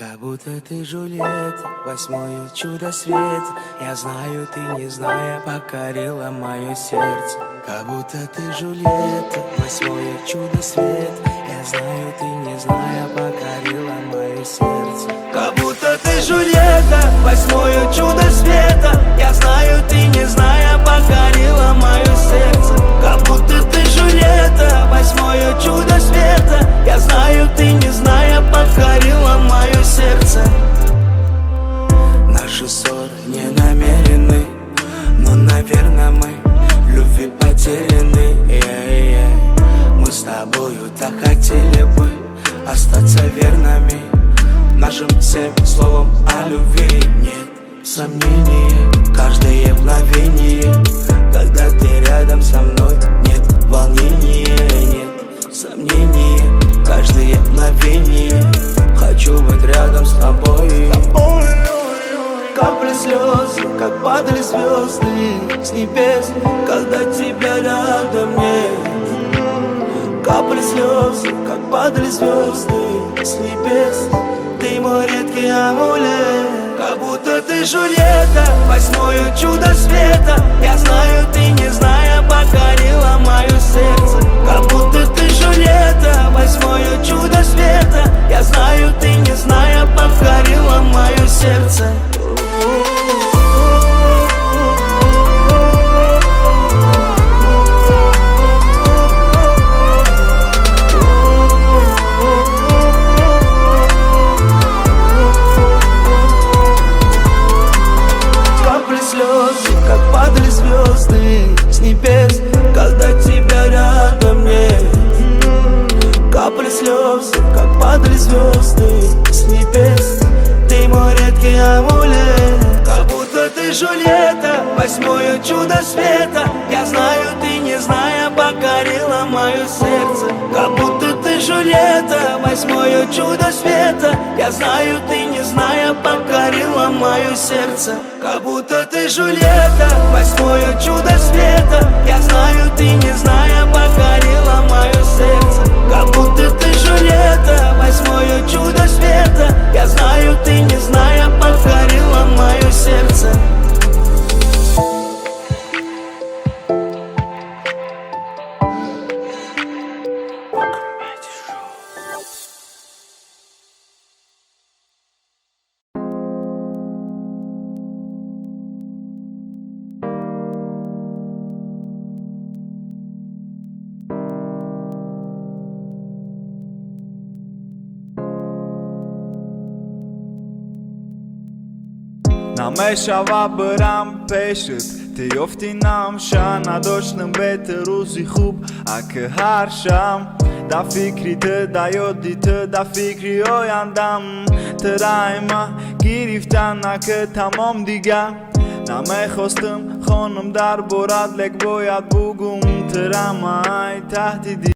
Как будто ты Джульетта, восьмое чудо света. Я знаю, ты не зная, покорила мое сердце. Как будто ты Джульетта, восьмое чудо света. Я знаю, ты не зная, покорила мое сердце. Как будто ты Джульетта, восьмое чудо света. Я знаю, ты не зная, покорила мое сердце. Как будто ты Джульетта, восьмое чудо света. Я знаю, ты не зная, покорила мое сердце. Наши ссоры не намерены, но, наверное, мы в любви потеряны. Мы с тобою так хотели бы остаться верными. Нашим всем словом о любви нет сомнения. Каждое мгновение, когда ты рядом со мной, нет волнения, нет сомнения. Каждое мгновение хочу быть рядом с тобой. Капли слез, как падали звезды с небес, когда тебя рядом нет. Капли слез, как падали звезды с небес. Ты мой редкий амулет. Как будто ты Джульетта, восьмое чудо света. Я знаю, ты не зная, покорила мое сердце. Как будто ты Джульетта, восьмое чудо света. Я знаю, ты не зная, покорила мое сердце. Как падали звезды с небес, когда тебя рядом нет. Капли слез, как падали звезды с небес. Ты мой редкий амулет. Как будто ты Джульетта, восьмое чудо света. Я знаю, ты не зная, покорила мое сердце. Как будто ты Джульетта, восьмое чудо света. Я знаю, ты не зная, покорила мое сердце. Как будто ты Джульетта, восьмое чудо света. Я знаю, ты не зная, покорила мое сердце. Как будто ты Джульетта, восьмое чудо света. Я знаю, ты не зная, покорила мое сердце. Nameshava bram peshet te yoftinam shana doshnem beter uzi khub ak har sham da fikri te da yodi te da fikri oyandam teraima giriftan ak tamam diga namechostem khonum dar borad lek boyad bugum teramay tahti